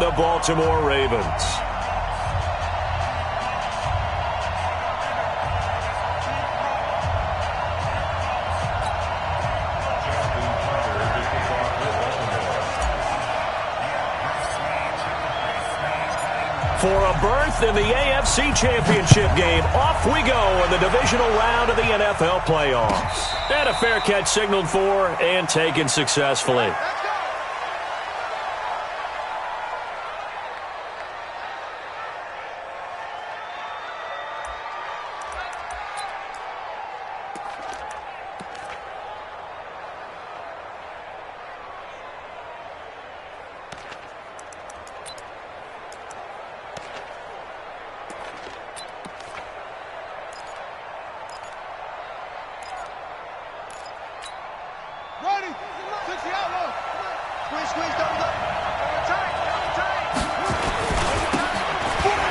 the Baltimore Ravens. For a berth in the AFC Championship game, off we go in the divisional round of the NFL playoffs. And a fair catch signaled for and taken successfully.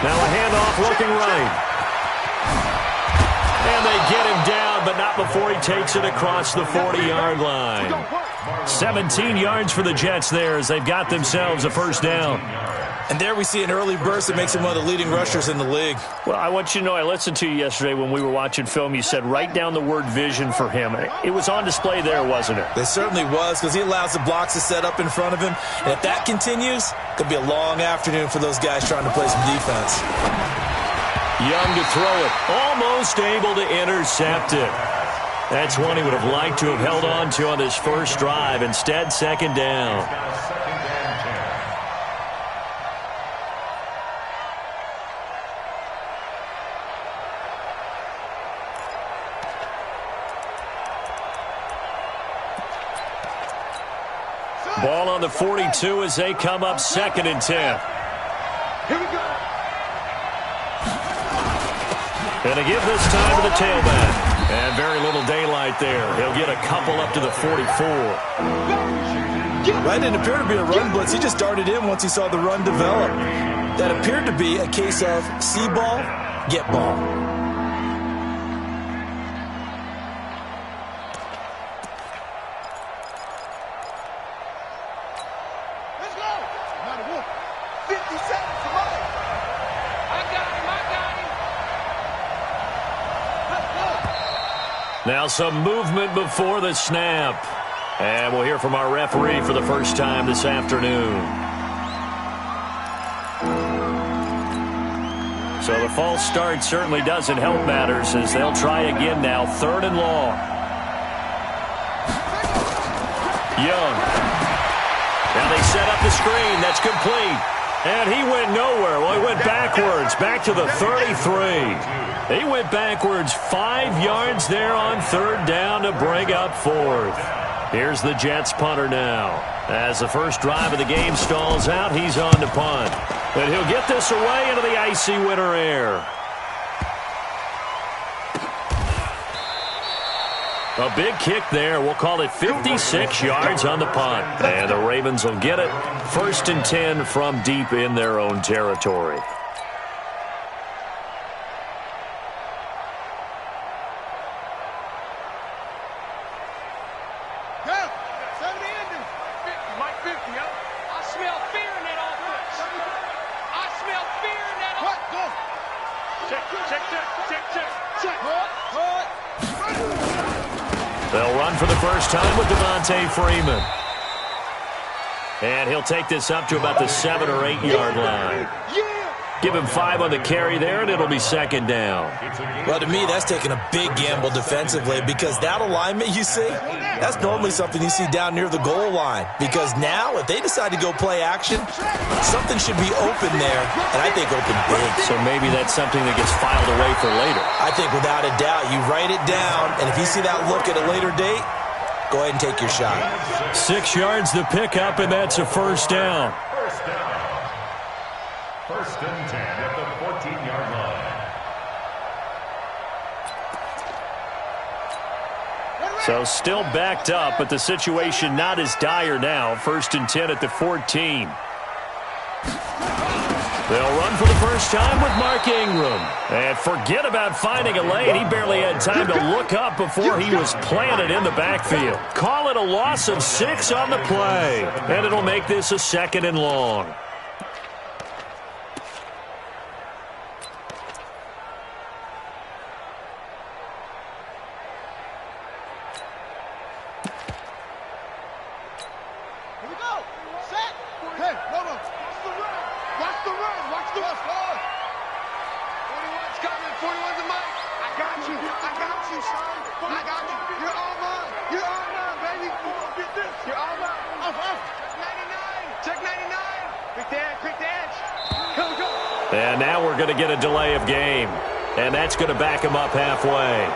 Now a handoff looking right. And they get him down, but not before he takes it across the 40-yard line. 17 yards for the Jets there as they've got themselves a first down. And there we see an early burst that makes him one of the leading rushers in the league. Well, I want you to know, I listened to you yesterday when we were watching film. You said write down the word vision for him. It was on display there, wasn't it? It certainly was, because he allows the blocks to set up in front of him. And if that continues, it could be a long afternoon for those guys trying to play some defense. Young to throw it. Almost able to intercept it. That's one he would have liked to have held on to on this first drive. Instead, second down. Ball on the 42 as they come up 2nd and 10. Here we go. And to give this time to the tailback. And very little daylight there. He'll get a couple up to the 44. Right, it appeared to be a run blitz. He just darted in once he saw the run develop. That appeared to be a case of see ball, get ball. Let's go. Not a whoop. 50 seconds for mine. I got him. Let's go. Now some movement before the snap. And we'll hear from our referee for the first time this afternoon. So the false start certainly doesn't help matters as they'll try again now. 3rd and long. Young. Now they set up the screen. That's complete. And he went nowhere. Well, he went backwards. Back to the 33. He went backwards 5 yards there on 3rd down to bring up 4th. Here's the Jets punter now. As the first drive of the game stalls out, he's on to punt. And he'll get this away into the icy winter air. A big kick there. We'll call it 56 yards on the punt. And the Ravens will get it. 1st and 10 from deep in their own territory. They'll run for the first time with Devontae Freeman. And he'll take this up to about the 7 or 8 yard line. Give him 5 on the carry there, and it'll be 2nd down. Well, to me, that's taking a big gamble defensively because that alignment you see, that's normally something you see down near the goal line. Because now, if they decide to go play action, something should be open there, and I think open big. So maybe that's something that gets filed away for later. I think without a doubt, you write it down, and if you see that look at a later date, go ahead and take your shot. 6 yards to pick up, and that's a first down. 1st and 10 at the 14-yard line. So still backed up, but the situation not as dire now. 1st and 10 at the 14. They'll run for the first time with Mark Ingram. And forget about finding a lane. He barely had time to look up before he was planted in the backfield. Call it a loss of 6 on the play. And it'll make this a 2nd and long. this. I got you. You're all mine. You're all mine, baby. You gonna get this. You're all mine. Check 99. Check 99. Quick the edge. Go. And now we're going to get a delay of game. And that's going to back them up halfway.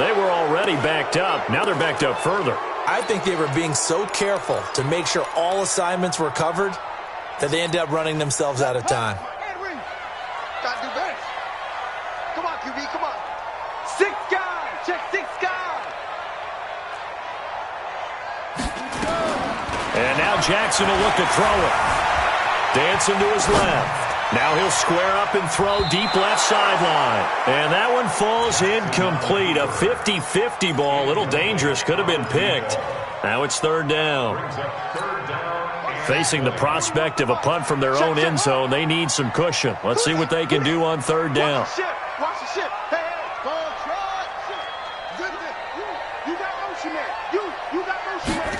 They were already backed up. Now they're backed up further. I think they were being so careful to make sure all assignments were covered that they ended up running themselves out of time. Gotta do better. Come on, QB, come on. 6 guys. Check 6 guys. And now Jackson will look to throw it. Dancing to his left. Now he'll square up and throw deep left sideline. And that one falls incomplete. A 50-50 ball. A little dangerous. Could have been picked. Now it's third down. Facing the prospect of a punt from their own end zone, they need some cushion. Let's see what they can do on third down. Watch the ship. Hey, ball try. Good. You got motion man. You got motion man.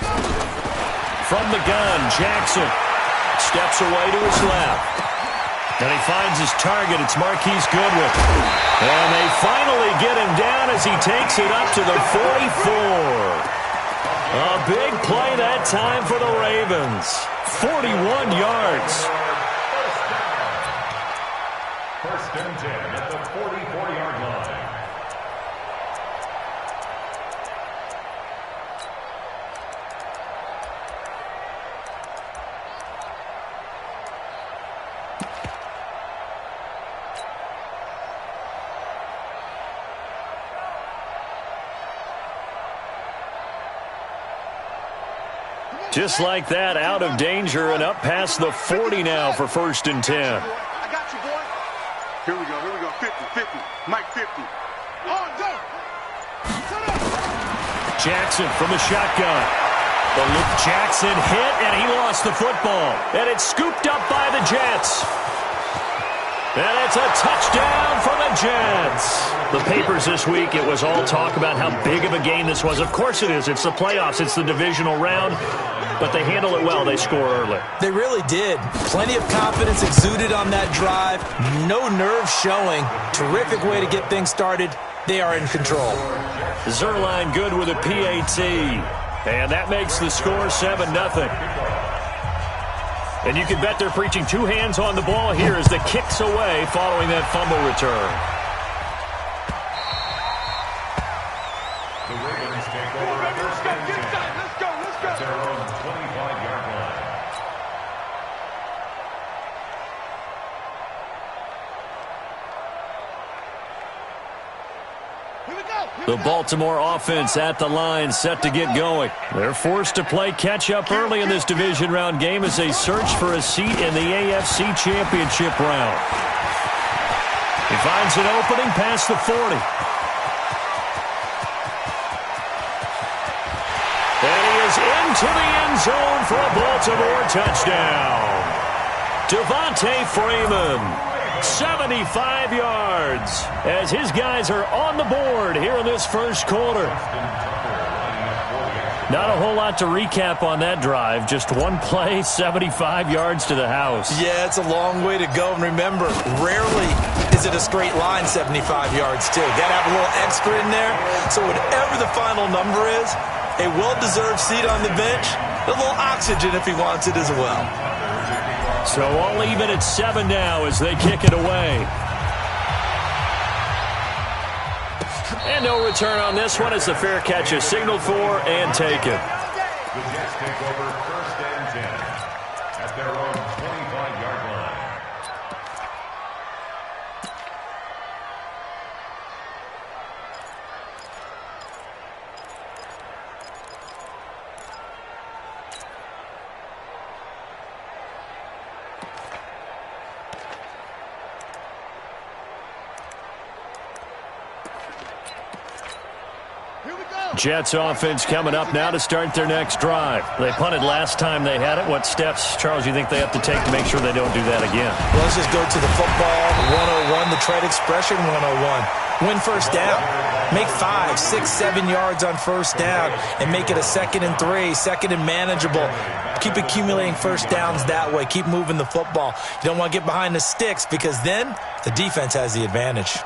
From the gun, Jackson steps away to his left. And he finds his target. It's Marquise Goodwin. And they finally get him down as he takes it up to the 44. A big play that time for the Ravens. 41 yards. First and 10 at the 44-yard line. Just like that, out of danger and up past the 40 now for first and 10. I got you, boy. Here we go. 50. Mike 50. On, go. Set up. Jackson from the shotgun. Jackson hit, and he lost the football. And it's scooped up by the Jets. And it's a touchdown for the Jets. The papers this week, it was all talk about how big of a game this was. Of course it is. It's the playoffs. It's the divisional round. But they handle it well. They score early. They really did. Plenty of confidence exuded on that drive. No nerve showing. Terrific way to get things started. They are in control. Zerline good with a PAT. And that makes the score 7-0. And you can bet they're preaching 2 hands on the ball here as the kick's away following that fumble return. The Ravens take over first and 10. Let's go. At their own 25-yard line. Here we go. The Baltimore offense at the line, set to get going. They're forced to play catch-up early in this division round game as they search for a seat in the AFC Championship round. He finds an opening past the 40. And he is into the end zone for a Baltimore touchdown. Devontae Freeman. 75 yards as his guys are on the board here in this first quarter. Not a whole lot to recap on that drive. Just one play, 75 yards to the house. Yeah, it's a long way to go. And remember, rarely is it a straight line 75 yards, too. Got to have a little extra in there. So whatever the final number is, a well-deserved seat on the bench, a little oxygen if he wants it as well. So all even at 7 now as they kick it away. And no return on this one as the fair catch is signaled for and taken. The Jets take over first and 10 at their own 25-yard line. Jets offense coming up now to start their next drive. They punted last time they had it. What steps, Charles, you think they have to take to make sure they don't do that again? Well, let's just go to the football 101, the trade expression 101. Win first down. Make 5, 6, 7 yards on first down and make it a 2nd and 3, 2nd and manageable. Keep accumulating first downs that way. Keep moving the football. You don't want to get behind the sticks because then the defense has the advantage.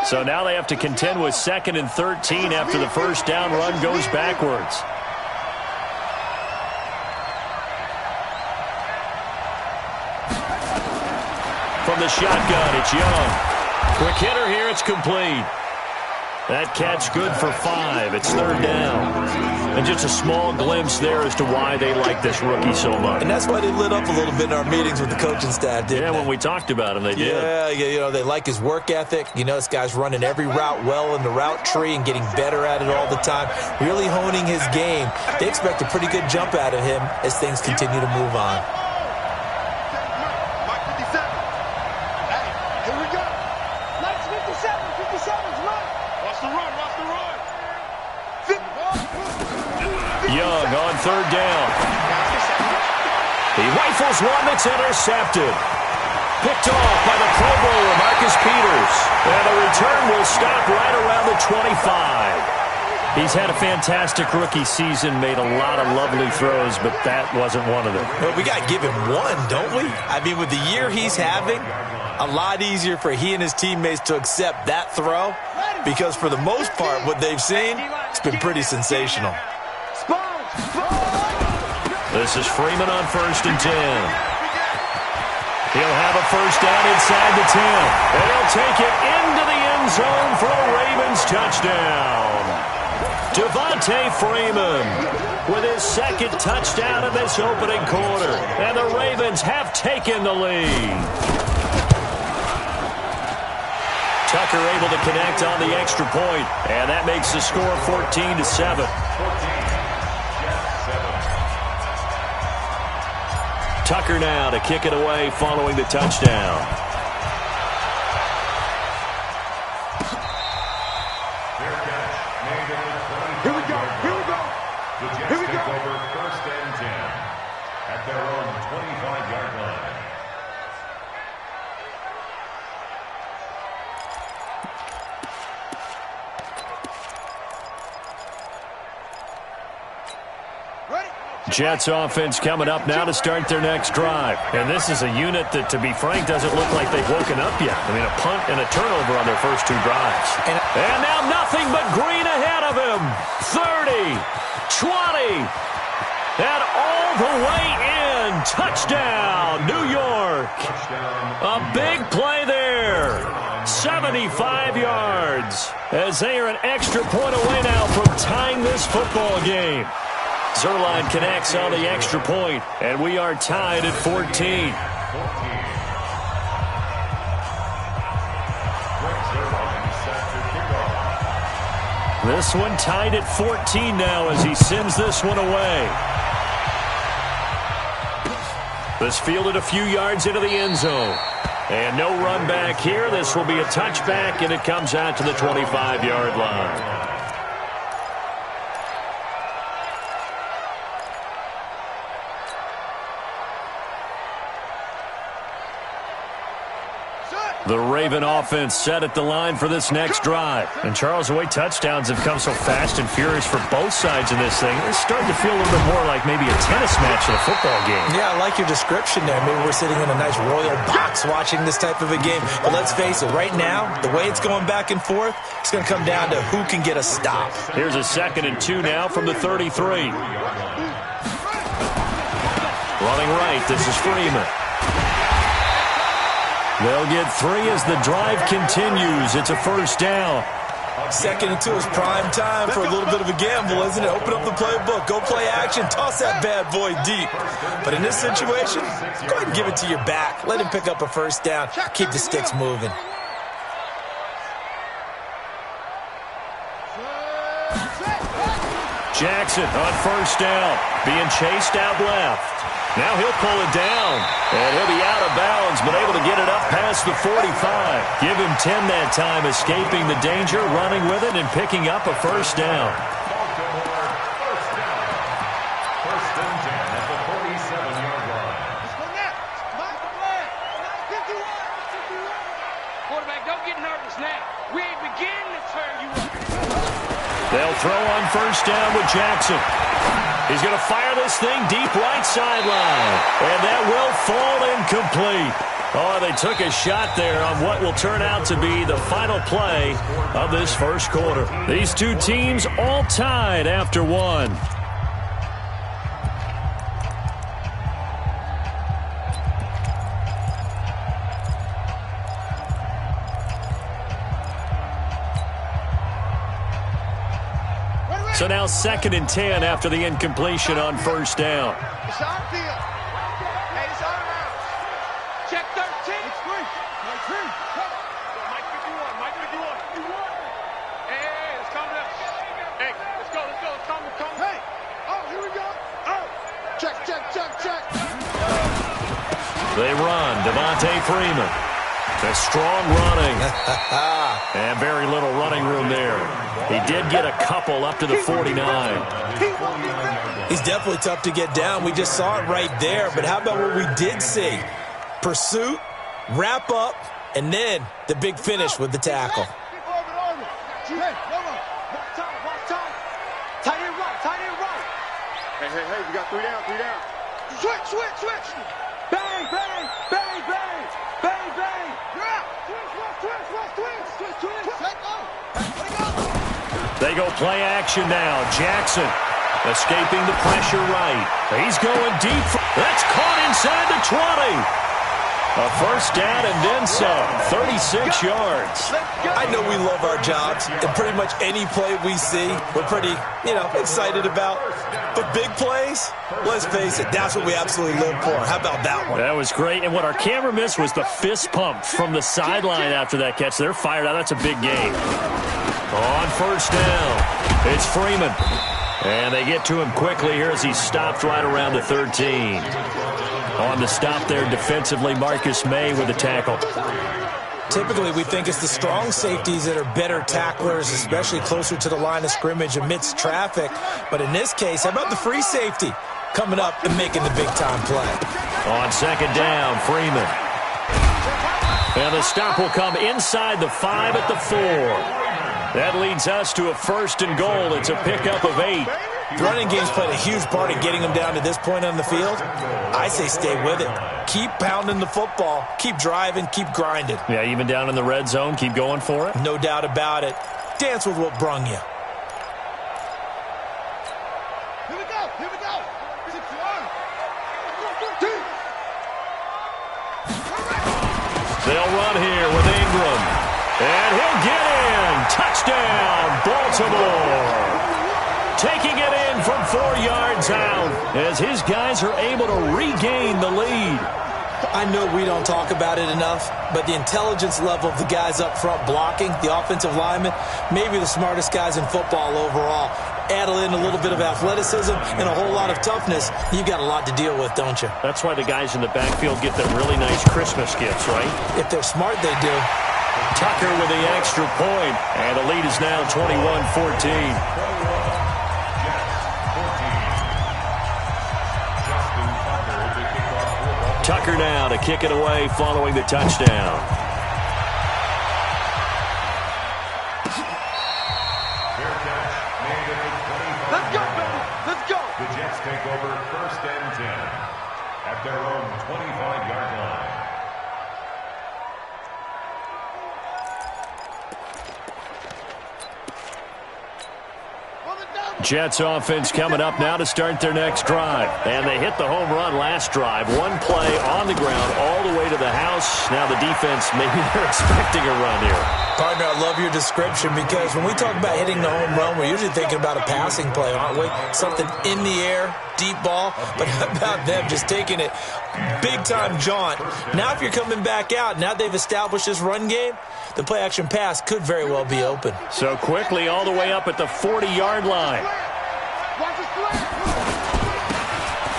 So now they have to contend with 2nd and 13 after the first down run goes backwards. From the shotgun, it's Young. Quick hitter here, it's complete. That catch good for 5. It's 3rd down. And just a small glimpse there as to why they like this rookie so much. And that's why they lit up a little bit in our meetings with the coaching staff, didn't they? When we talked about him, they did. Yeah, you know, they like his work ethic. You know, this guy's running every route well in the route tree and getting better at it all the time, really honing his game. They expect a pretty good jump out of him as things continue to move on. Young on 3rd down. He rifles one that's intercepted. Picked off by the Pro Bowler, Marcus Peters. And the return will stop right around the 25. He's had a fantastic rookie season, made a lot of lovely throws, but that wasn't one of them. Well, we got to give him one, don't we? I mean, with the year he's having, a lot easier for he and his teammates to accept that throw because for the most part, what they've seen, it's been pretty sensational. This is Freeman on 1st and 10. He'll have a first down inside the 10. And he'll take it into the end zone for a Ravens touchdown. Devontae Freeman with his 2nd touchdown in this opening quarter. And the Ravens have taken the lead. Tucker able to connect on the extra point. And that makes the score 14-7. Tucker now to kick it away following the touchdown. Here we go. The Jets take over 1st and 10 at their own 25-yard line. Jets offense coming up now to start their next drive. And this is a unit that, to be frank, doesn't look like they've woken up yet. I mean, a punt and a turnover on their first 2 drives. And now nothing but green ahead of him. 30, 20, and all the way in. Touchdown, New York. A big play there. 75 yards. As they are an extra point away now from tying this football game. Zerline connects on the extra point, and we are tied at 14. This one tied at 14 now as he sends this one away. This fielded a few yards into the end zone. And no run back here. This will be a touchback, and it comes out to the 25-yard line. The Raven offense set at the line for this next drive. And Charles, the way touchdowns have come so fast and furious for both sides of this thing, it's starting to feel a little bit more like maybe a tennis match in a football game. Yeah, I like your description there. Maybe we're sitting in a nice royal box watching this type of a game. But let's face it, right now, the way it's going back and forth, it's going to come down to who can get a stop. Here's a 2nd and 2 now from the 33. Running right, this is Freeman. They'll get 3 as the drive continues. It's a first down. 2nd and 2 is prime time for a little bit of a gamble, isn't it? Open up the playbook, go play action, toss that bad boy deep. But in this situation, go ahead and give it to your back. Let him pick up a first down. Keep the sticks moving. Jackson on first down, being chased out left. Now he'll pull it down, and he'll be out of bounds, but able to get it up past the 45. Give him 10 that time, escaping the danger, running with it, and picking up a first down. First and 10 at the 47-yard line. Quarterback, don't get nervous now. We ain't beginning to turn you up. They'll throw on first down with Jackson. He's going to fire this thing deep right sideline. And that will fall incomplete. Oh, they took a shot there on what will turn out to be the final play of this first quarter. These two teams all tied after one. So now 2nd and 10 after the incompletion on first down. It's our field. Hey, it's our round. Check 13. It's free. Mike 51. Mike 51. Hey, it's coming up. Hey, let's go. It's coming. Hey. Oh, here we go. Oh. Check. They run. Devontae Freeman. A strong running. And very little running room there. He did get a couple up to the 49. He's definitely tough to get down. We just saw it right there. But how about what we did see? Pursuit, wrap up, and then the big finish with the tackle. Hey, tight end right. Hey, we got 3 down. Switch. Bang. Yeah. Switch. They go play action now. Jackson escaping the pressure right. He's going deep. That's caught inside the 20. A first down and then some. 36 yards. I know we love our jobs, and pretty much any play we see, we're pretty, excited about. But big plays, let's face it, that's what we absolutely live for. How about that one? That was great. And what our camera missed was the fist pump from the sideline after that catch. They're fired out. That's a big game. On first down, it's Freeman. And they get to him quickly here as he's stopped right around the 13. On the stop there defensively, Marcus May with a tackle. Typically, we think it's the strong safeties that are better tacklers, especially closer to the line of scrimmage amidst traffic. But in this case, how about the free safety coming up and making the big-time play? On second down, Freeman. And the stop will come inside the 5 at the 4. That leads us to a 1st and goal. It's a pickup of 8. The running game's played a huge part in getting them down to this point on the field. I say stay with it. Keep pounding the football. Keep driving. Keep grinding. Yeah, even down in the red zone, keep going for it. No doubt about it. Dance with what brung you. Here we go. 6-1. They'll run here with Ingram. And he'll get in. Touchdown, Baltimore. Taking it in from 4 yards out as his guys are able to regain the lead. I know we don't talk about it enough, but the intelligence level of the guys up front blocking, the offensive linemen, maybe the smartest guys in football overall. Add in a little bit of athleticism and a whole lot of toughness, you've got a lot to deal with, don't you? That's why the guys in the backfield get them really nice Christmas gifts, right? If they're smart, they do. Tucker with the extra point, and the lead is now 21-14. Tucker now to kick it away following the touchdown. Let's go, baby. Let's go. The Jets take over 1st and 10 at their own 25-yard line. Jets offense coming up now to start their next drive. And they hit the home run last drive. One play on the ground all the way to the house. Now the defense, maybe they're expecting a run here. Partner, I love your description because when we talk about hitting the home run, we're usually thinking about a passing play, aren't we? Something in the air, deep ball. But how about them just taking it big-time jaunt? Now if you're coming back out, now they've established this run game, the play-action pass could very well be open. So quickly all the way up at the 40-yard line.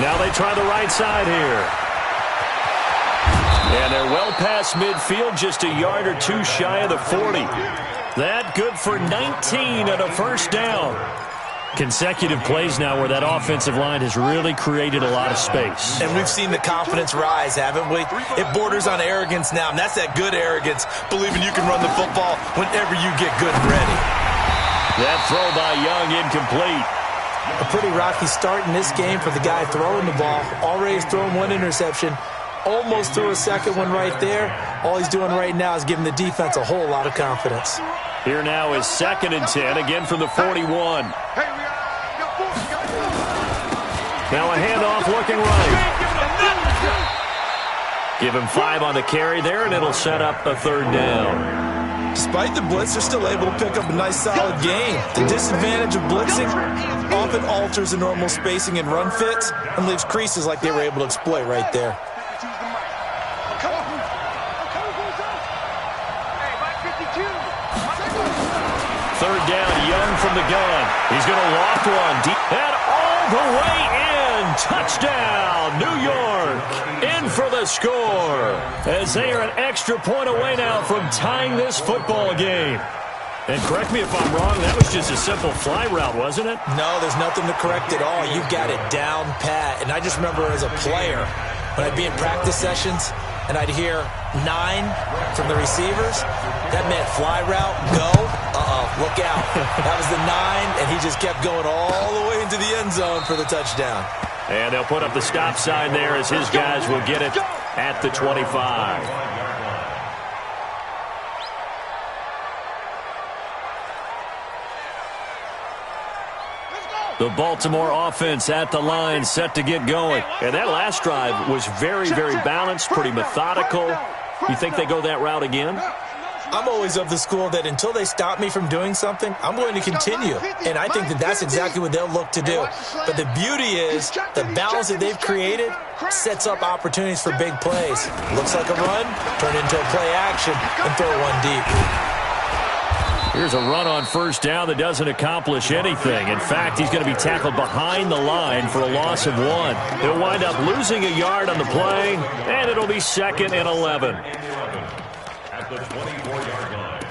Now they try the right side here. And they're well past midfield, just a yard or two shy of the 40. That good for 19 and a first down. Consecutive plays now where that offensive line has really created a lot of space. And we've seen the confidence rise, haven't we? It borders on arrogance now, and that's that good arrogance, believing you can run the football whenever you get good and ready. That throw by Young incomplete. A pretty rocky start in this game for the guy throwing the ball. Already has thrown one interception. almost threw a second one right there. All he's doing right now is giving the defense a whole lot of confidence. Here now is 2nd and 10, again from the 41. Now a handoff looking right. Give him 5 on the carry there, and it'll set up a 3rd down. Despite the blitz, they're still able to pick up a nice, solid gain. The disadvantage of blitzing often alters the normal spacing and run fits and leaves creases like they were able to exploit right there. 3rd down, Young from the gun. He's going to loft one deep and all the way in. Touchdown, New York. In for the score as they are an extra point away now from tying this football game. And correct me if I'm wrong, that was just a simple fly route, wasn't it? No, there's nothing to correct at all. You've got it down pat. And I just remember as a player, when I'd be in practice sessions and I'd hear 9 from the receivers, that meant fly route, go, look out. That was the 9, and he just kept going all the way into the end zone for the touchdown. And they'll put up the stop sign there as his guys will get it at the 25. The Baltimore offense at the line, set to get going. And that last drive was very, very balanced, pretty methodical. You think they go that route again? I'm always of the school that until they stop me from doing something, I'm going to continue. And I think that that's exactly what they'll look to do. But the beauty is the balance that they've created sets up opportunities for big plays. Looks like a run, turn it into a play action, and throw one deep. Here's a run on 1st down that doesn't accomplish anything. In fact, he's going to be tackled behind the line for a loss of 1. He'll wind up losing a yard on the play, and it'll be 2nd and 11. At the 24-yard line.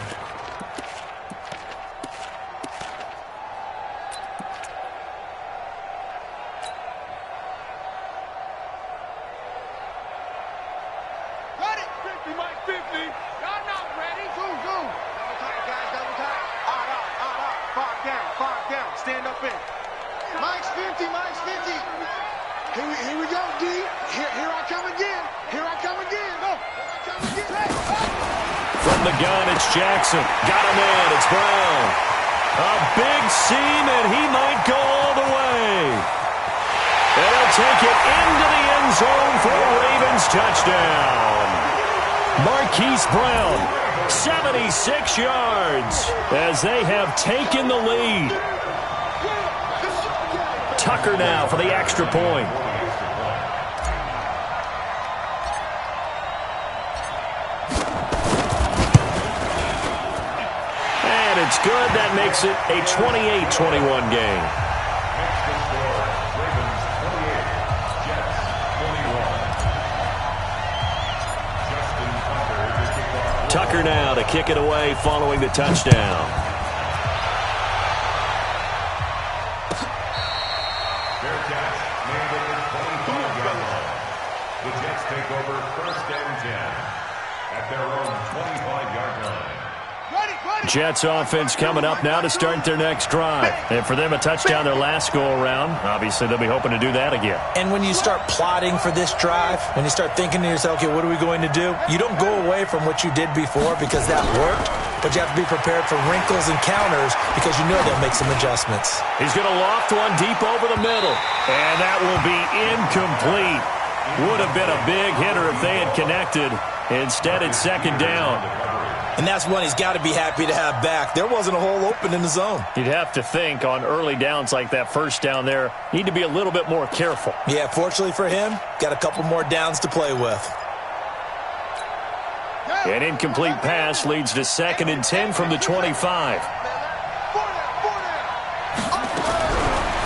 Ready? 50, Mike, 50. Y'all not ready. Zoom. Double tight, guys, double tight. Odd out. 5 down. Stand up in. Mike's 50. Here we go, D. Here I come again. Go. Here I come again. From the gun, it's Jackson. Got a man. It's Brown. A big seam, and he might go all the way. And he'll take it into the end zone for a Ravens touchdown. Marquise Brown, 76 yards, as they have taken the lead. Tucker now for the extra point. It's good. That makes it a 28-21 game. Tucker now to kick it away following the touchdown. Fair catch made at the 25-yard line. The Jets take over 1st and 10 at their own 25-yard line. Jets offense coming up now to start their next drive. And for them, a touchdown their last go-around. Obviously, they'll be hoping to do that again. And when you start plotting for this drive, when you start thinking to yourself, okay, what are we going to do? You don't go away from what you did before because that worked, but you have to be prepared for wrinkles and counters because you know they'll make some adjustments. He's going to loft one deep over the middle. And that will be incomplete. Would have been a big hitter if they had connected. Instead, it's 2nd down. And that's one he's got to be happy to have back. There wasn't a hole open in the zone. You'd have to think on early downs like that 1st down there, need to be a little bit more careful. Yeah, fortunately for him, got a couple more downs to play with. An incomplete pass leads to 2nd and 10 from the 25.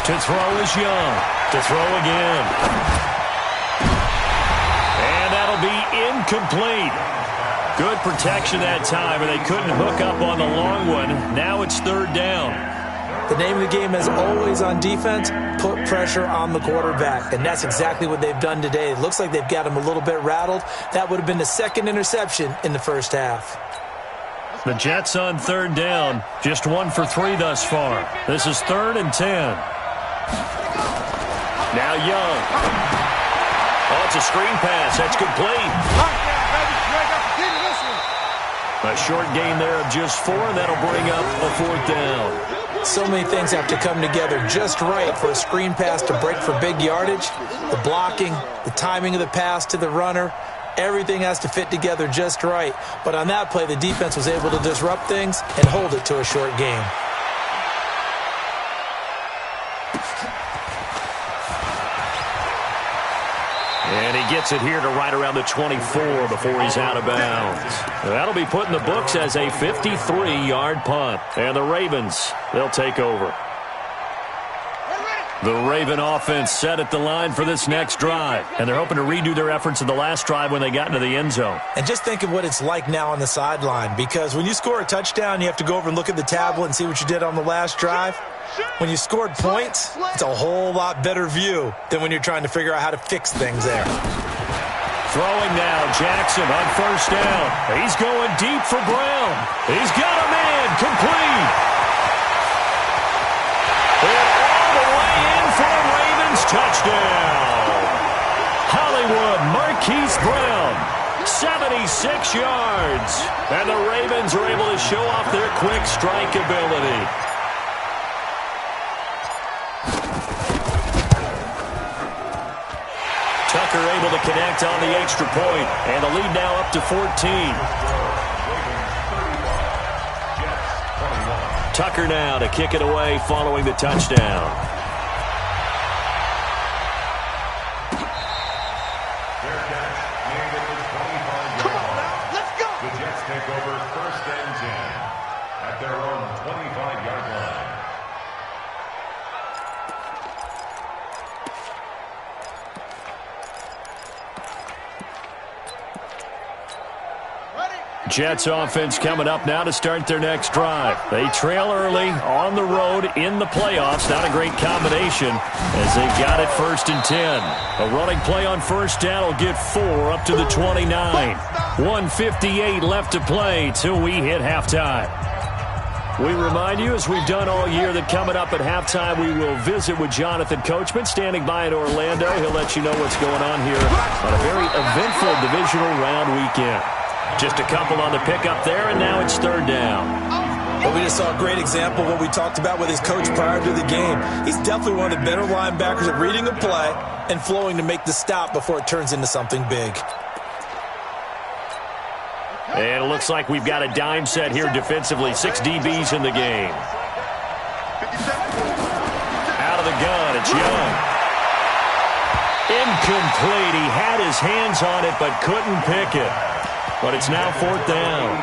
To throw is Young. To throw again. And that'll be incomplete. Good protection that time, and they couldn't hook up on the long one. Now it's 3rd down. The name of the game is always on defense, put pressure on the quarterback. And that's exactly what they've done today. It looks like they've got him a little bit rattled. That would have been the 2nd interception in the 1st half. The Jets on 3rd down. Just 1 for 3 thus far. This is 3rd and 10. Now Young. Oh, it's a screen pass. That's complete. A short gain there of just 4, and that'll bring up a 4th down. So many things have to come together just right for a screen pass to break for big yardage. The blocking, the timing of the pass to the runner, everything has to fit together just right. But on that play, the defense was able to disrupt things and hold it to a short gain. And he gets it here to right around the 24 before he's out of bounds. That'll be put in the books as a 53-yard punt. And the Ravens, they'll take over. The Raven offense set at the line for this next drive. And they're hoping to redo their efforts in the last drive when they got into the end zone. And just think of what it's like now on the sideline. Because when you score a touchdown, you have to go over and look at the tablet and see what you did on the last drive. When you scored points, it's a whole lot better view than when you're trying to figure out how to fix things there. Throwing now, Jackson on 1st down. He's going deep for Brown. He's got a man, complete. And all the way in for a Ravens touchdown. Hollywood Marquise Brown, 76 yards. And the Ravens are able to show off their quick strike ability. Tucker able to connect on the extra point, and the lead now up to 14. Tucker now to kick it away following the touchdown. Come on now, let's go. The Jets take over 1st and 10 at their own 25-yard line. Jets offense coming up now to start their next drive. They trail early on the road in the playoffs. Not a great combination as they got it 1st and 10. A running play on 1st down will get 4 up to the 29. 1:58 left to play till we hit halftime. We remind you, as we've done all year, that coming up at halftime we will visit with Jonathan Coachman standing by in Orlando. He'll let you know what's going on here on a very eventful divisional round weekend. Just a couple on the pickup there, and now it's 3rd down. But we just saw a great example of what we talked about with his coach prior to the game. He's definitely one of the better linebackers at reading a play and flowing to make the stop before it turns into something big. And it looks like we've got a dime set here defensively. 6 DBs in the game. Out of the gun, it's Young. Incomplete. He had his hands on it but couldn't pick it. But it's now 4th down.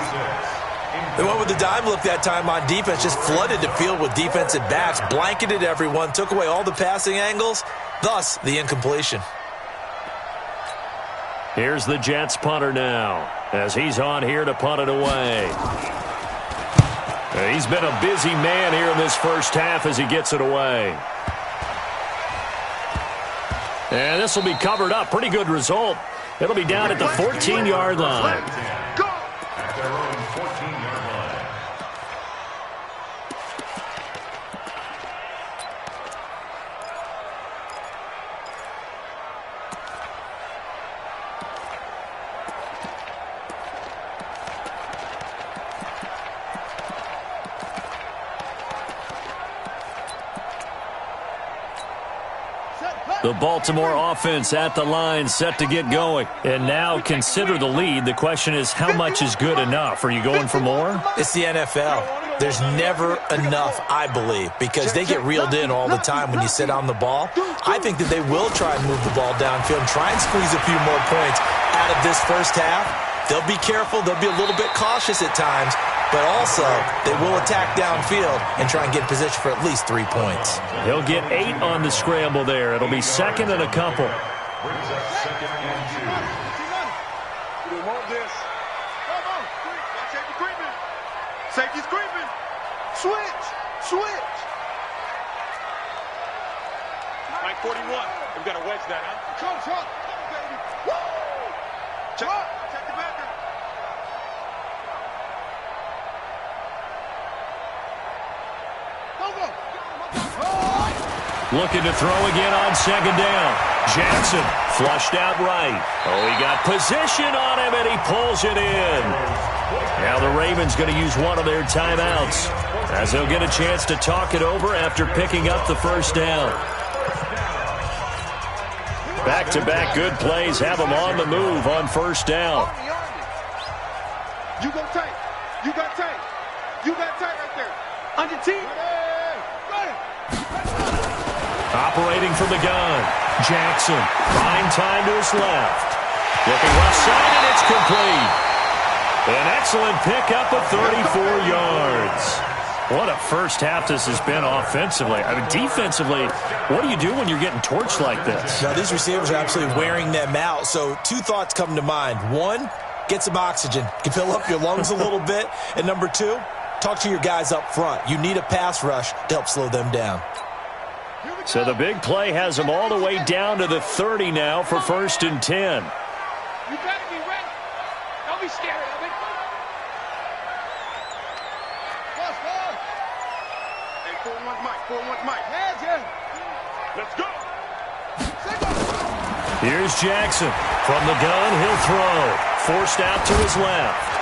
They went with the dime look that time on defense, just flooded the field with defensive backs, blanketed everyone, took away all the passing angles, thus the incompletion. Here's the Jets punter now as he's on here to punt it away. He's been a busy man here in this first half as he gets it away. And this will be covered up. Pretty good result. It'll be down at the 14-yard line. Go! At their own 14-yard line. The Baltimore offense at the line, set to get going. And now consider the lead. The question is, how much is good enough? Are you going for more? It's the NFL. There's never enough, I believe, because they get reeled in all the time when you sit on the ball. I think that they will try and move the ball downfield and try and squeeze a few more points out of this first half. They'll be careful. They'll be a little bit cautious at times, but also they will attack downfield and try and get in position for at least 3 points. He'll get 8 on the scramble there. It'll be 2nd and a couple. Brings up 2nd and 2. We want this. Come on. Safety creeping. Safety's creeping. Switch. Switch. Mike 41. We've got to wedge that, huh? Come, baby. Woo! Check the back. Looking to throw again on 2nd down. Jackson flushed out right. Oh, he got position on him, and he pulls it in. Now the Ravens going to use one of their timeouts, as they'll get a chance to talk it over after picking up the first down. Back-to-back good plays have them on the move on first down. You go tight. You got tight. You got tight right there. On your team. Operating from the gun. Jackson. Fine time to his left. Looking left side, and it's complete. An excellent pickup of 34 yards. What a first half this has been offensively. I mean, defensively, what do you do when you're getting torched like this? Now, these receivers are absolutely wearing them out. So two thoughts come to mind. One, get some oxygen. Can fill up your lungs a little bit. And number two, talk to your guys up front. You need a pass rush to help slow them down. So the big play has them all the way down to the 30 now for 1st and 10. You better be ready. Don't be scared of it. Hey, 4-1 Mike. 4-1 Mike. Let's go. Here's Jackson. From the gun, he'll throw. Forced out to his left.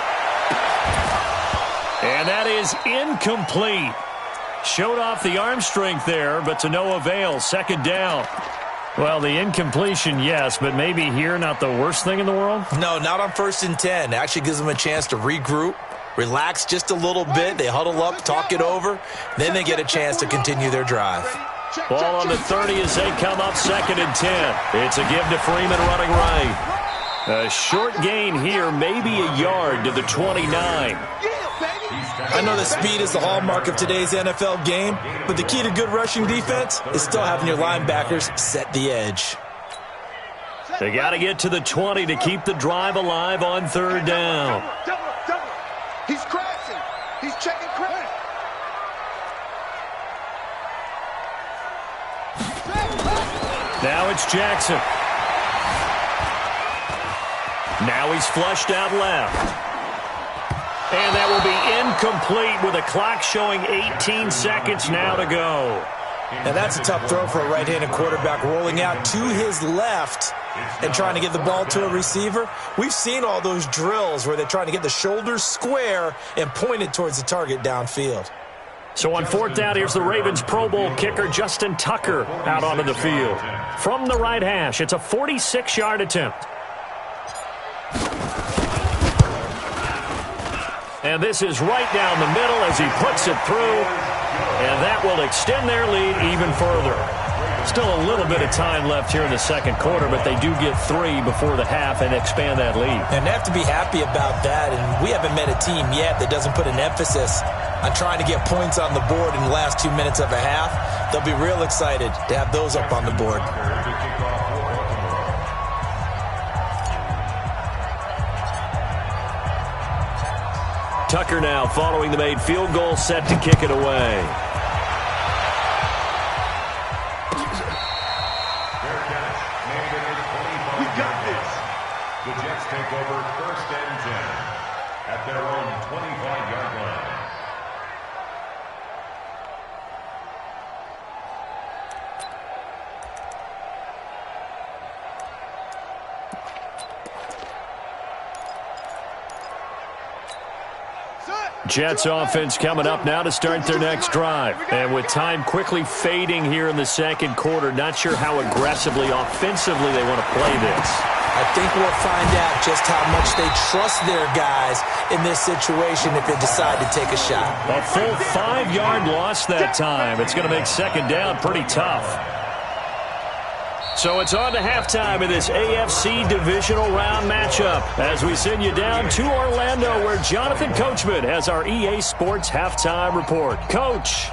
And that is incomplete. Showed off the arm strength there, but to no avail. 2nd down. Well, the incompletion, yes, but maybe here not the worst thing in the world? No, not on 1st and 10. It actually gives them a chance to regroup, relax just a little bit. They huddle up, talk it over. Then they get a chance to continue their drive. Ball on the 30 as they come up 2nd and 10. It's a give to Freeman running right. A short gain here, maybe a yard to the 29. I know that speed is the hallmark of today's NFL game, but the key to good rushing defense is still having your linebackers set the edge. They got to get to the 20 to keep the drive alive on 3rd down. Double. He's crashing. He's checking crash. Now it's Jackson. Now he's flushed out left. And that will be incomplete with a clock showing 18 seconds now to go. Now that's a tough throw for a right-handed quarterback, rolling out to his left and trying to get the ball to a receiver. We've seen all those drills where they're trying to get the shoulders square and pointed towards the target downfield. So on 4th down, here's the Ravens Pro Bowl kicker Justin Tucker out onto the field. From the right hash, it's a 46-yard attempt. And this is right down the middle as he puts it through. And that will extend their lead even further. Still a little bit of time left here in the 2nd quarter, but they do get 3 before the half and expand that lead. And they have to be happy about that. And we haven't met a team yet that doesn't put an emphasis on trying to get points on the board in the last 2 minutes of a half. They'll be real excited to have those up on the board. Tucker now following the made field goal, set to kick it away. We got this. The Jets take over 1st and 10 at their own 25-yard line. Jets offense coming up now to start their next drive. And with time quickly fading here in the 2nd quarter, not sure how aggressively, offensively they want to play this. I think we'll find out just how much they trust their guys in this situation if they decide to take a shot. A full 5-yard loss that time. It's going to make 2nd down pretty tough. So it's on to halftime of this AFC divisional round matchup as we send you down to Orlando where Jonathan Coachman has our EA Sports halftime report. Coach.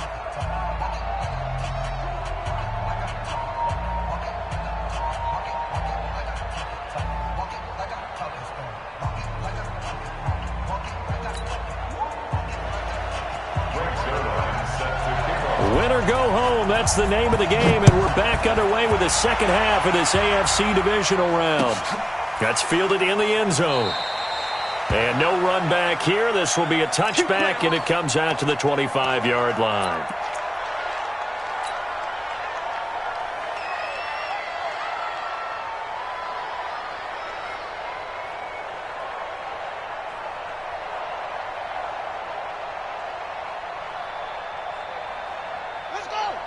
Win or go home, that's the name of the game, and we're back underway with the 2nd half of this AFC divisional round. That's fielded in the end zone. And no run back here. This will be a touchback, and it comes out to the 25-yard line.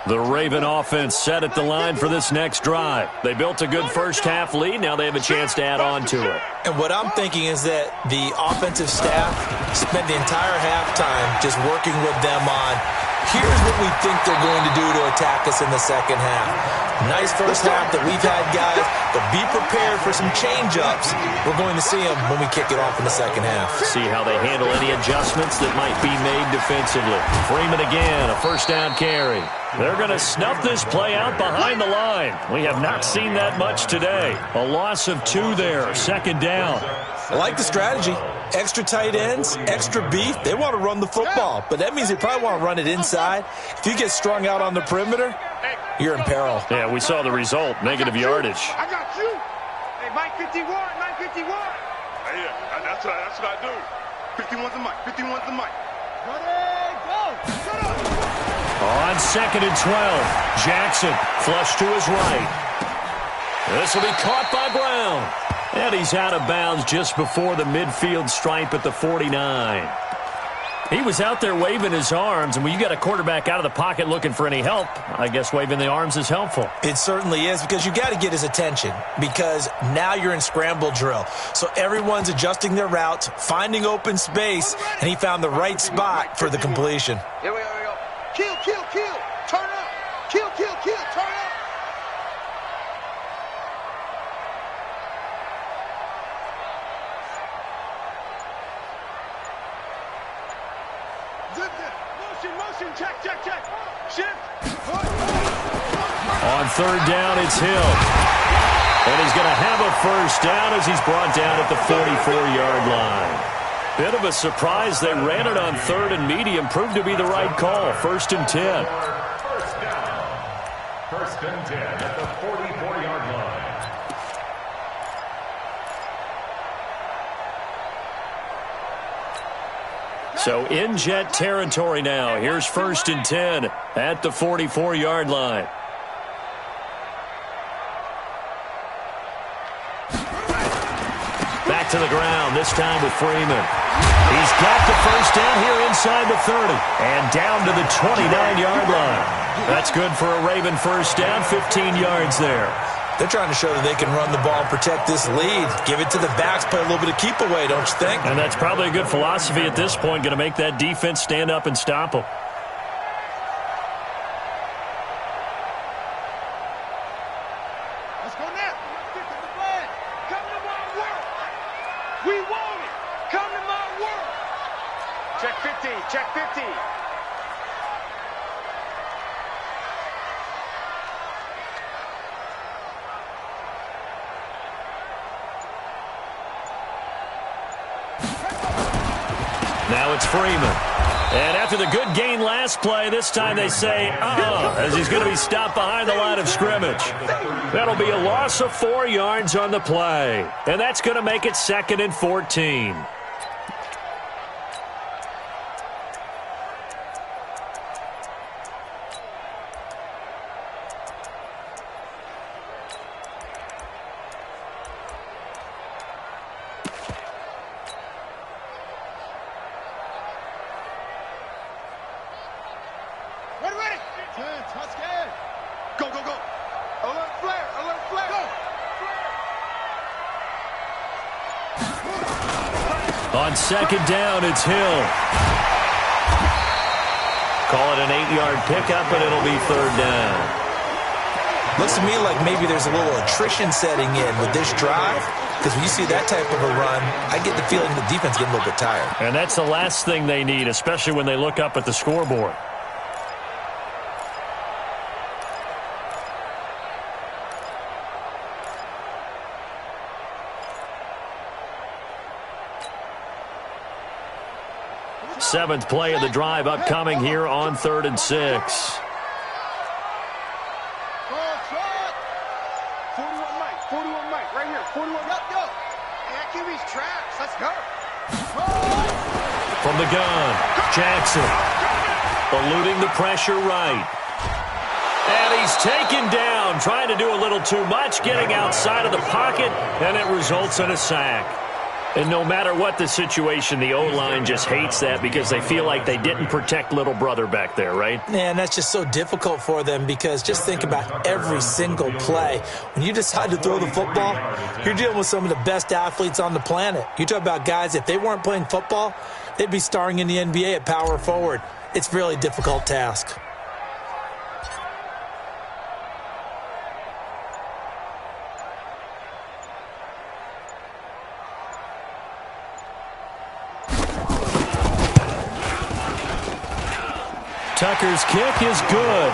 The Raven offense set at the line for this next drive. They built a good first-half lead. Now they have a chance to add on to it. And what I'm thinking is that the offensive staff spent the entire halftime just working with them on, here's what we think they're going to do to attack us in the second half. Nice first half that we've had, guys, but be prepared for some change-ups. We're going to see them when we kick it off in the second half. See how they handle any adjustments that might be made defensively. Freeman again, a first down carry. They're going to snuff this play out behind the line. We have not seen that much today. A loss of 2 there, second down. I like the strategy. Extra tight ends, extra beef. They want to run the football, but that means they probably want to run it inside. If you get strung out on the perimeter, you're in peril. Yeah, we saw the result, negative yardage. I got you. Hey, Mike 51, Mike 51. Hey, that's what I do. 51's the mic, 51's the mic. Ready, go. Shut up. On second and 12, Jackson flush to his right. This will be caught by Brown. And he's out of bounds just before the midfield stripe at the 49. He was out there waving his arms, and when you got a quarterback out of the pocket looking for any help, I guess waving the arms is helpful. It certainly is, because you got to get his attention, because now you're in scramble drill. So everyone's adjusting their routes, finding open space, and he found the right spot for the completion. Here we go, here we go. Kill, kill, kill. Turn up. Kill, kill, kill. Turn up. Motion, check. Shift. On third down, it's Hill. And he's going to have a first down as he's brought down at the 44-yard line. Bit of a surprise. They ran it on third and medium. Proved to be the right call. First and 10. First down. First and 10 at the 44-yard line. So in Jet territory now. Here's first and 10 at the 44-yard line. Back to the ground, this time with Freeman. He's got the first down here inside the 30 and down to the 29-yard line. That's good for a Raven first down, 15 yards there. They're trying to show that they can run the ball and protect this lead. Give it to the backs, play a little bit of keep away, don't you think? And that's probably a good philosophy at this point, going to make that defense stand up and stop them. Let's go now. Come to my world. We want it. Come to my world. Check 15. Check 15. Now it's Freeman. And after the good gain last play, this time they say, as he's going to be stopped behind the line of scrimmage. That'll be a loss of 4 yards on the play. And that's going to make it second and 14. Ready. Go. Alert flare. Go. On second down, it's Hill. Call it an 8-yard pickup, and it'll be third down. Looks to me like maybe there's a little attrition setting in with this drive, because when you see that type of a run, I get the feeling the defense getting a little bit tired. And that's the last thing they need, especially when they look up at the scoreboard. Seventh play of the drive upcoming here on 3rd and 6. 41 Mike, right here. 41, go. That QB's traps. Let's go. From the gun, Jackson eluding the pressure right. And he's taken down, trying to do a little too much, getting outside of the pocket, and it results in a sack. And no matter what the situation, the O-line just hates that because they feel like they didn't protect little brother back there, right? Man, that's just so difficult for them because just think about every single play. When you decide to throw the football, you're dealing with some of the best athletes on the planet. You talk about guys, if they weren't playing football, they'd be starring in the NBA at power forward. It's a really difficult task. Tucker's kick is good.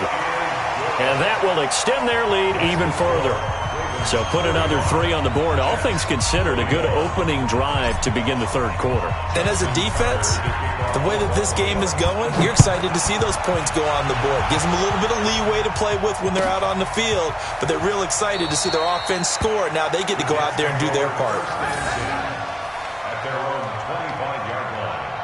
And that will extend their lead even further. So put another 3 on the board. All things considered, a good opening drive to begin the third quarter. And as a defense, the way that this game is going, you're excited to see those points go on the board. Gives them a little bit of leeway to play with when they're out on the field, but they're real excited to see their offense score. Now they get to go out there and do their part. At their own 25-yard line.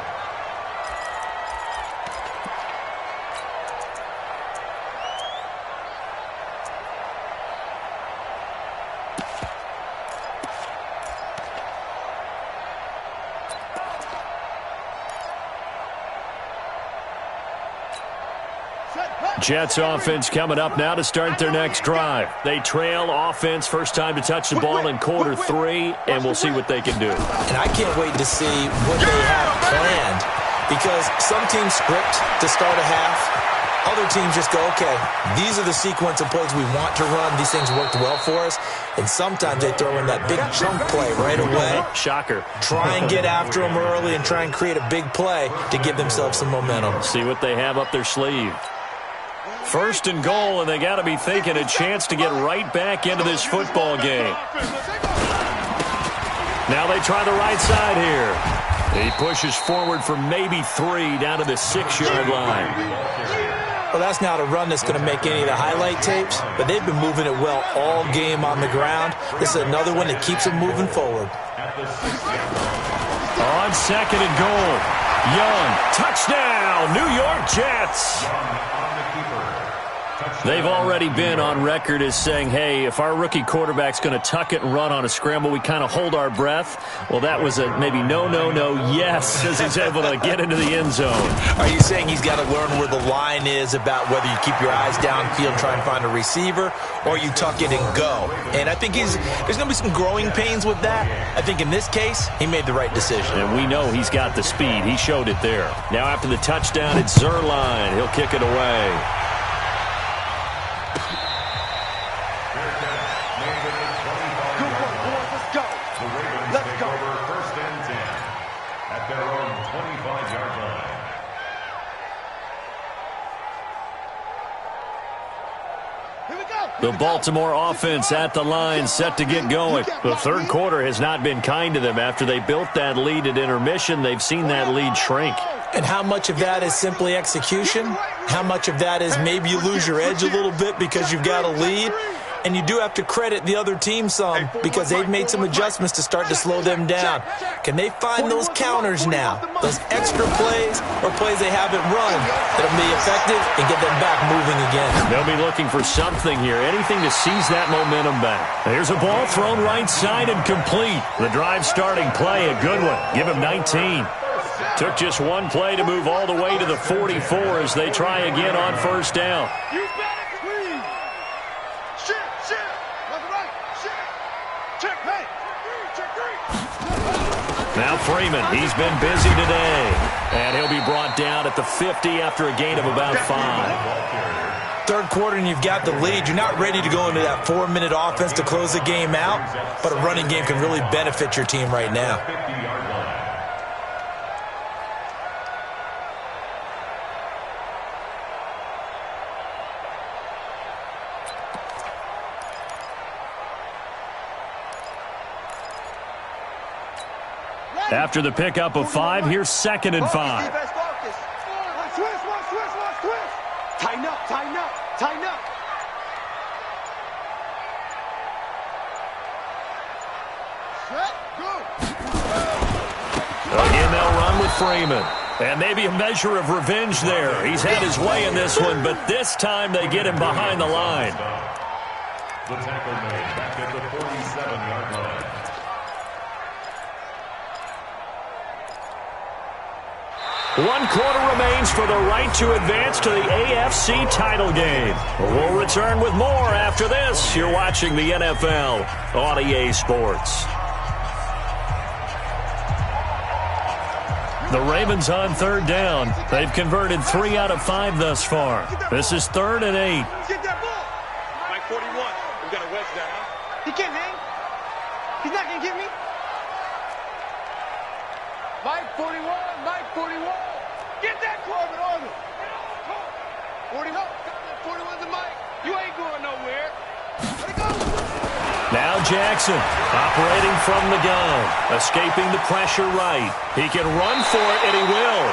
Jets offense coming up now to start their next drive. They trail offense, first time to touch the ball in quarter 3, and we'll see what they can do. And I can't wait to see what they have planned because some teams script to start a half. Other teams just go, okay, these are the sequence of plays we want to run. These things worked well for us. And sometimes they throw in that big chunk play right away. Shocker. Try and get after them early and try and create a big play to give themselves some momentum. See what they have up their sleeve. First and goal, and they got to be thinking a chance to get right back into this football game. Now they try the right side here. He pushes forward for maybe 3 down to the 6-yard line. Well, that's not a run that's going to make any of the highlight tapes, but they've been moving it well all game on the ground. This is another one that keeps them moving forward. On second and goal, Young, touchdown, New York Jets. They've already been on record as saying, hey, if our rookie quarterback's going to tuck it and run on a scramble, we kind of hold our breath. Well, that was a maybe no, yes, as he's able to get into the end zone. Are you saying he's got to learn where the line is about whether you keep your eyes downfield, try and find a receiver, or you tuck it and go? And I think there's going to be some growing pains with that. I think in this case, he made the right decision. And we know he's got the speed. He showed it there. Now after the touchdown, it's Zerline. He'll kick it away. The Baltimore offense at the line, set to get going. The third quarter has not been kind to them. After they built that lead at intermission, they've seen that lead shrink. And how much of that is simply execution? How much of that is maybe you lose your edge a little bit because you've got a lead? And you do have to credit the other team some because they've made some adjustments to start to slow them down. Can they find those counters now, those extra plays or plays they haven't run that'll be effective and get them back moving again? They'll be looking for something here, anything to seize that momentum back. Here's a ball thrown right side and complete. The drive starting play, a good one. Give him 19. Took just one play to move all the way to the 44 as they try again on first down. Now Freeman, he's been busy today. And he'll be brought down at the 50 after a gain of about 5. Third quarter and you've got the lead. You're not ready to go into that 4-minute offense to close the game out, but a running game can really benefit your team right now. After the pickup of 5, here's 2nd and 5. Tighten up, tighten up, tighten up. Again, they'll run with Freeman. And maybe a measure of revenge there. He's had his way in this one, but this time they get him behind the line. The tackle made back at the 47-yard line. 1 quarter remains for the right to advance to the AFC title game. We'll return with more after this. You're watching the NFL on EA Sports. The Ravens on 3rd down. They've converted 3 out of 5 thus far. This is 3rd and 8. Get that ball. Mike 41. We got to wedge that, huh? He can't hang. He's not going to get me. Mike 41. Mike 41. Get that Corbin on him. 41. 41 to Mike. You ain't going nowhere. Let it go. Now Jackson, operating from the gun, escaping the pressure right. He can run for it, and he will.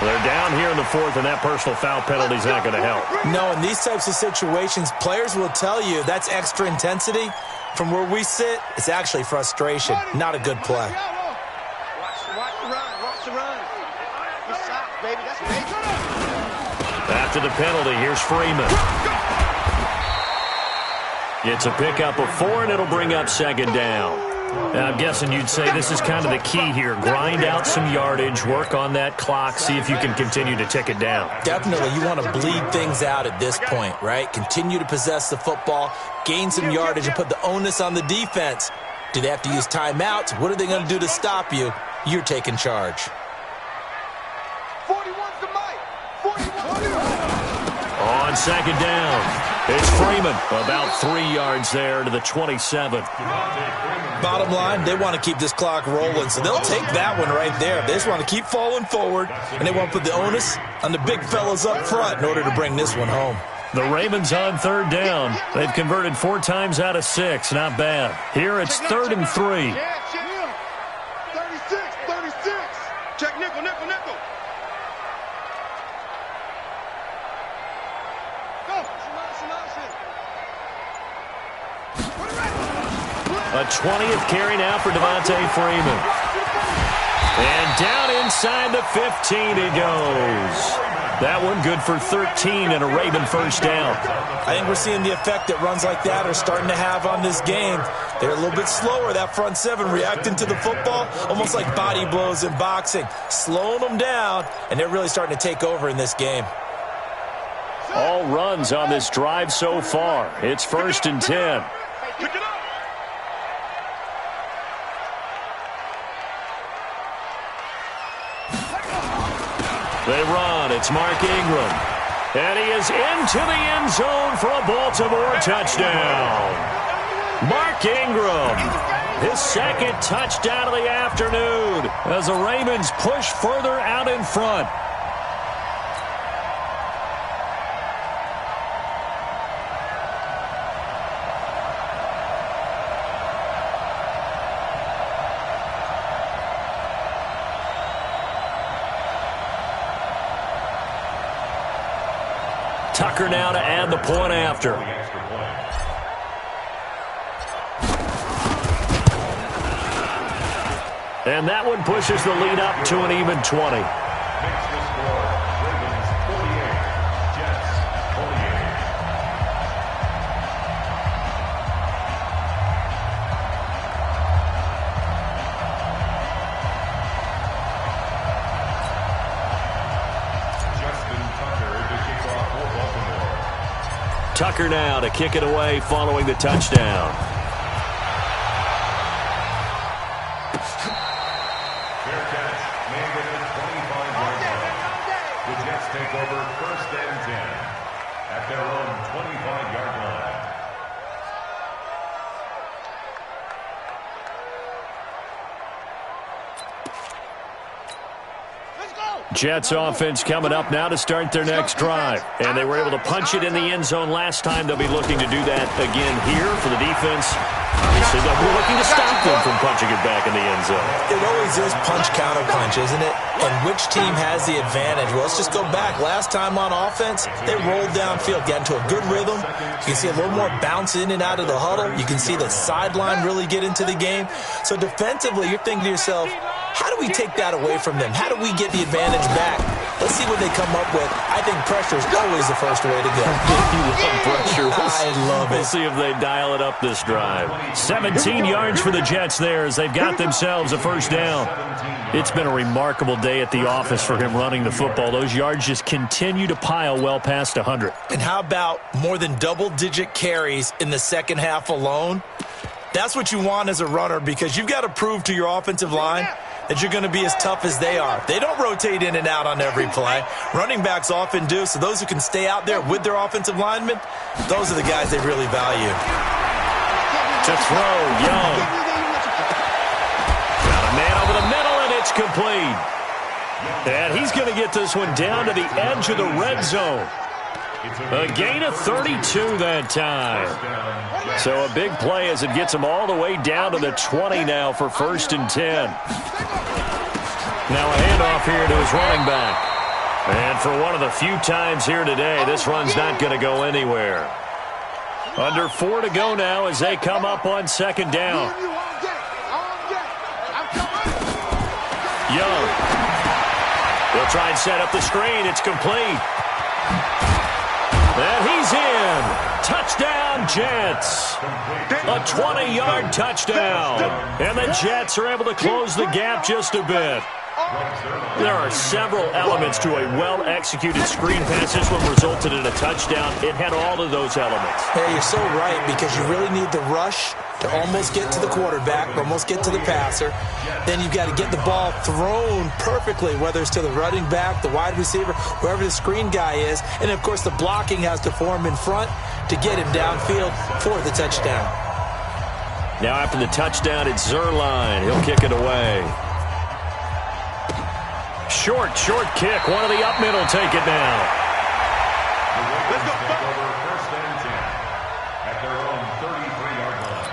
They're down here in the 4th, and that personal foul penalty is not going to help. No, in these types of situations, players will tell you that's extra intensity. From where we sit, it's actually frustration. Not a good play. Watch the run. Watch the run. Good shot, baby. That's major. After the penalty, here's Freeman. It's a pickup of 4, and it'll bring up 2nd down. Now, I'm guessing you'd say this is kind of the key here. Grind out some yardage, work on that clock, see if you can continue to tick it down. Definitely, you want to bleed things out at this point, right? Continue to possess the football, gain some yardage, and put the onus on the defense. Do they have to use timeouts? What are they going to do to stop you? You're taking charge. 41's the Mike. 41. On 2nd down, it's Freeman. About 3 yards there to the 27. Bottom line, they want to keep this clock rolling, so they'll take that one right there. They just want to keep falling forward, and they want to put the onus on the big fellas up front in order to bring this one home. The Ravens on 3rd down. They've converted 4 times out of 6. Not bad. Here it's 3rd and 3. 36. Check nickel. A 20th carry now for Devontae Freeman. And down inside the 15 he goes. That one good for 13 and a Raven 1st down. I think we're seeing the effect that runs like that are starting to have on this game. They're a little bit slower, that front 7, reacting to the football, almost like body blows in boxing, slowing them down, and they're really starting to take over in this game. All runs on this drive so far. It's 1st and 10. Pick it up. They run. It's Mark Ingram. And he is into the end zone for a Baltimore touchdown. Mark Ingram, his 2nd touchdown of the afternoon as the Ravens push further out in front. Tucker now to add the point after. And that one pushes the lead up to an even 20. Makes the score Ravens 48, Jets 48. Tucker now to kick it away following the touchdown. Fair catch, made at the 25-yard line. The Jets take over 1st and 10 at their own 25-yard line. Jets offense coming up now to start their next drive. And they were able to punch it in the end zone last time. They'll be looking to do that again here for the defense. Obviously, they'll be looking to stop them from punching it back in the end zone. It always is punch-counter-punch, isn't it? And which team has the advantage? Well, let's just go back. Last time on offense, they rolled downfield, got into a good rhythm. You can see a little more bounce in and out of the huddle. You can see the sideline really get into the game. So defensively, you're thinking to yourself, how do we take that away from them? How do we get the advantage back? Let's see what they come up with. I think pressure is always the first way to go. You love pressure. I love it. We'll see if they dial it up this drive. 17 yards for the Jets there as they've got themselves a first down. It's been a remarkable day at the office for him running the football. Those yards just continue to pile well past 100. And how about more than double-digit carries in the second half alone? That's what you want as a runner because you've got to prove to your offensive line that you're going to be as tough as they are. They don't rotate in and out on every play. Running backs often do, so those who can stay out there with their offensive linemen, those are the guys they really value. To throw, Young. Got a man over the middle, and it's complete. And he's going to get this one down to the edge of the red zone. A gain of 32 that time. So a big play as it gets him all the way down to the 20 now for 1st and 10. Now a handoff here to his running back. And for one of the few times here today, this run's not going to go anywhere. Under 4 to go now as they come up on 2nd down. Young. They'll try and set up the screen. It's complete. And he's in. Touchdown, Jets. A 20-yard touchdown. And the Jets are able to close the gap just a bit. There are several elements to a well-executed screen pass. This one resulted in a touchdown. It had all of those elements. Hey, you're so right because you really need the rush to almost get to the quarterback, almost get to the passer. Then you've got to get the ball thrown perfectly, whether it's to the running back, the wide receiver, wherever the screen guy is. And, of course, the blocking has to form in front to get him downfield for the touchdown. Now after the touchdown, it's Zerline. He'll kick it away. Short kick. One of the up middle take it now. Let's go. Take over 1st and 10 at their own 33-yard line.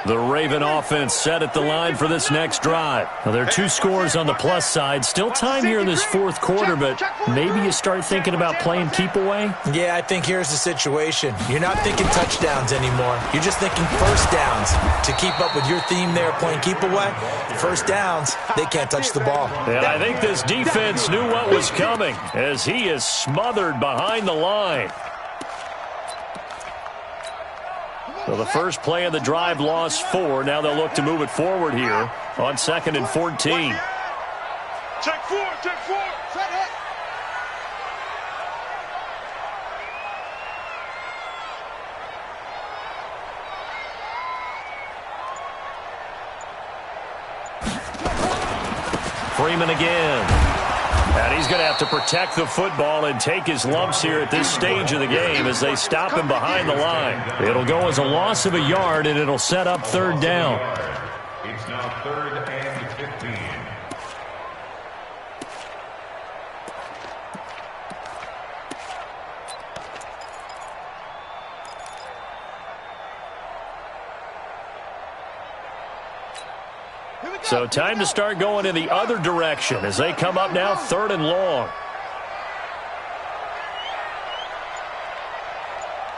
The Raven offense set at the line for this next drive. Now, there are 2 scores on the plus side. Still time here in this 4th quarter, but maybe you start thinking about playing keep away? Yeah, I think here's the situation. You're not thinking touchdowns anymore. You're just thinking first downs. To keep up with your theme there, playing keep away, first downs, they can't touch the ball. And I think this defense knew what was coming as he is smothered behind the line. So the first play of the drive lost 4. Now they'll look to move it forward here on 2nd and 14. Check 4. Set it. Freeman again. And he's going to have to protect the football and take his lumps here at this stage of the game as they stop him behind the line. It'll go as a loss of a yard, and it'll set up 3rd down. It's now 3rd and 15. So time to start going in the other direction as they come up now 3rd and long.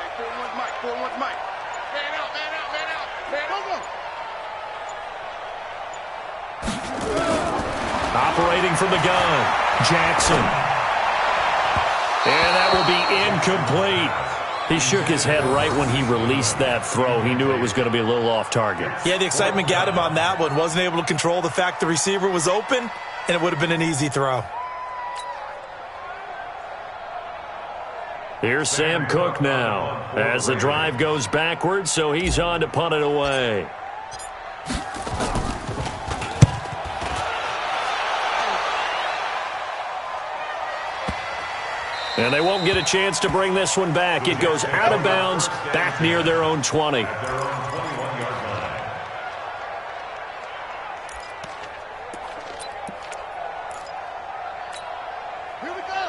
Hey, 4-1 Mike. Man out. Operating from the gun, Jackson. And that will be incomplete. He shook his head right when he released that throw. He knew it was going to be a little off target. Yeah, the excitement got him on that one. Wasn't able to control the fact the receiver was open, and it would have been an easy throw. Here's Sam Cook now as the drive goes backwards, so he's on to punt it away. And they won't get a chance to bring this one back. It goes out of bounds, back near their own 20.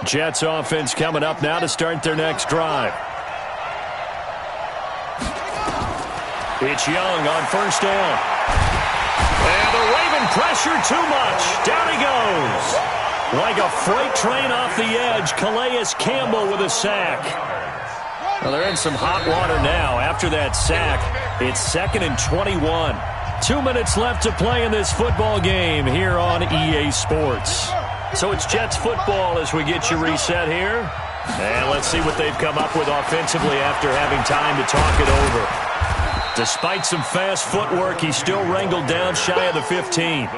Jets offense coming up now to start their next drive. It's Young on 1st down. And the Raven pressure too much. Down he goes. Like a freight train off the edge, Calais Campbell with a sack. Well, they're in some hot water now. After that sack, it's 2nd and 21. 2 minutes left to play in this football game here on EA Sports. So it's Jets football as we get you reset here. And let's see what they've come up with offensively after having time to talk it over. Despite some fast footwork, he's still wrangled down shy of the 15.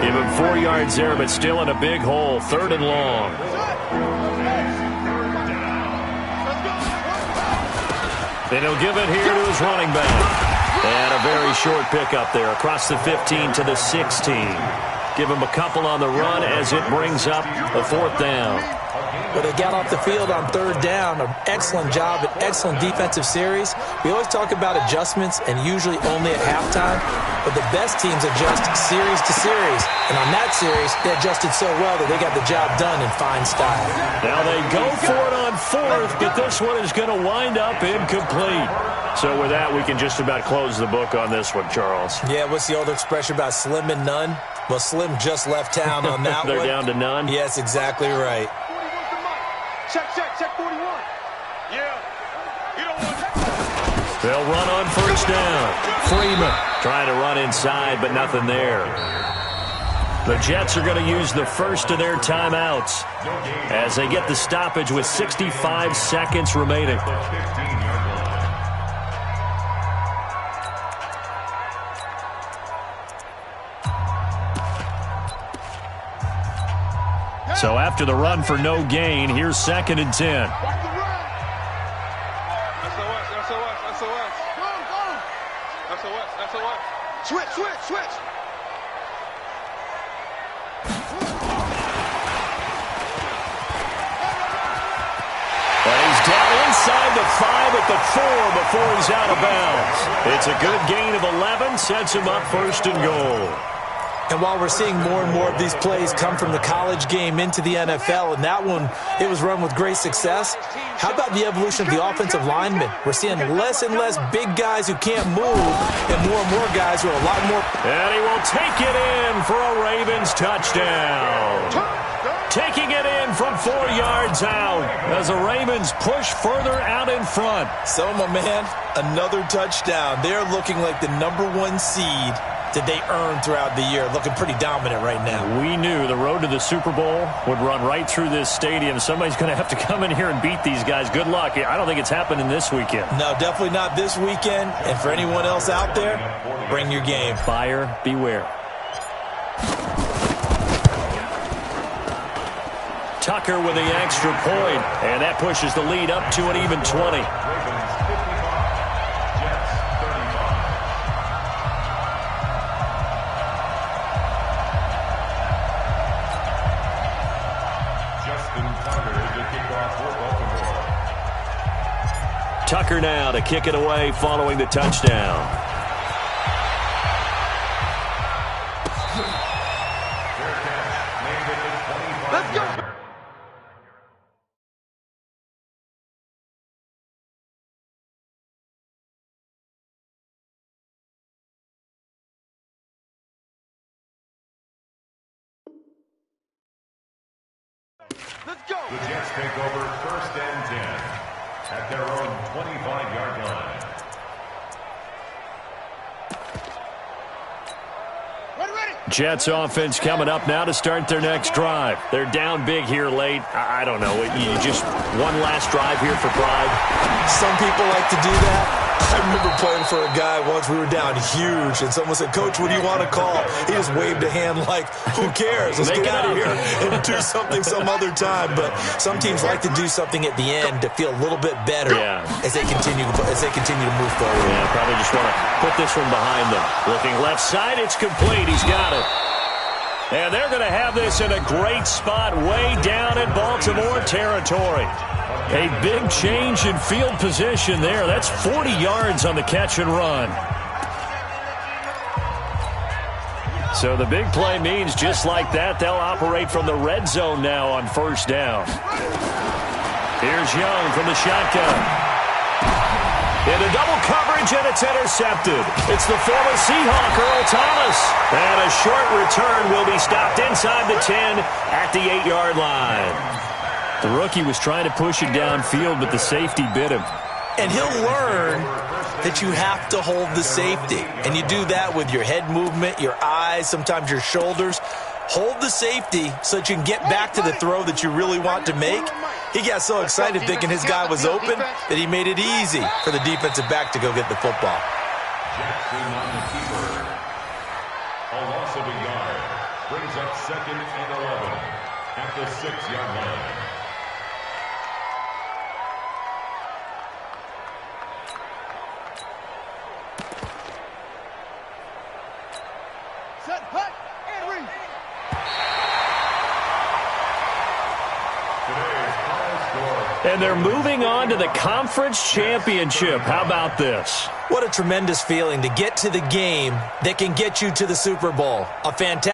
Give him 4 yards there, but still in a big hole. 3rd and long. And he'll give it here to his running back. And a very short pickup there across the 15 to the 16. Give him a couple on the run as it brings up a 4th down. But they got off the field on 3rd down. An excellent job, an excellent defensive series. We always talk about adjustments and usually only at halftime. But the best teams adjust series to series. And on that series, they adjusted so well that they got the job done in fine style. Now they go for it on 4th, but this one is going to wind up incomplete. So with that, we can just about close the book on this one, Charles. Yeah, what's the old expression about slim and none? Well, Slim just left town on that They're one. down to none? Yes, exactly right. Check 41. Yeah. You don't want that. They'll run on 1st down. Freeman trying to run inside, but nothing there. The Jets are going to use the first of their timeouts as they get the stoppage with 65 seconds remaining. So after the run for no gain, here's 2nd and 10. SOS. Switch. But he's down inside the 5 at the 4 before he's out of bounds. It's a good gain of 11, sets him up 1st and goal. And while we're seeing more and more of these plays come from the college game into the NFL, and that one, it was run with great success, how about the evolution of the offensive linemen? We're seeing less and less big guys who can't move and more guys who are a lot more. And he will take it in for a Ravens touchdown. Taking it in from 4 yards out as the Ravens push further out in front. So, my man, another touchdown. They're looking like the #1 seed that they earned throughout the year, looking pretty dominant right now. We knew the road to the Super Bowl would run right through this stadium. Somebody's going to have to come in here and beat these guys. Good luck. I don't think it's happening this weekend. No, definitely not this weekend. And for anyone else out there, bring your game. Buyer beware. Tucker with the extra point, and that pushes the lead up to an even 20. Tucker now to kick it away following the touchdown. Let's go. Let's go. The Jets take over 1st and 10 at their own 25-yard line. Jets offense coming up now to start their next drive. They're down big here late. I don't know. You just one last drive here for pride. Some people like to do that. I remember playing for a guy once. We were down huge, and someone said, "Coach, what do you want to call?" He just waved a hand like, "Who cares? Let's get out of here and do something some other time." But some teams like to do something at the end to feel a little bit better as they continue to move forward. Yeah, probably just want to put this one behind them. Looking left side, it's complete. He's got it. And they're going to have this in a great spot way down in Baltimore territory. A big change in field position there. That's 40 yards on the catch and run. So the big play means just like that, they'll operate from the red zone now on 1st down. Here's Young from the shotgun. Into double coverage, and it's intercepted. It's the former Seahawk, Earl Thomas. And a short return will be stopped inside the 10 at the 8-yard line. The rookie was trying to push it downfield, but the safety bit him. And he'll learn that you have to hold the safety. And you do that with your head movement, your eyes, sometimes your shoulders. Hold the safety so that you can get back to the throw that you really want to make. He got so excited thinking his guy was open that he made it easy for the defensive back to go get the football. Jackson on the keeper. A loss of a yard. Brings up 2nd and 11 at the 6-yard line. Set, hut, and read. And they're moving on to the conference championship. How about this? What a tremendous feeling to get to the game that can get you to the Super Bowl. A fantastic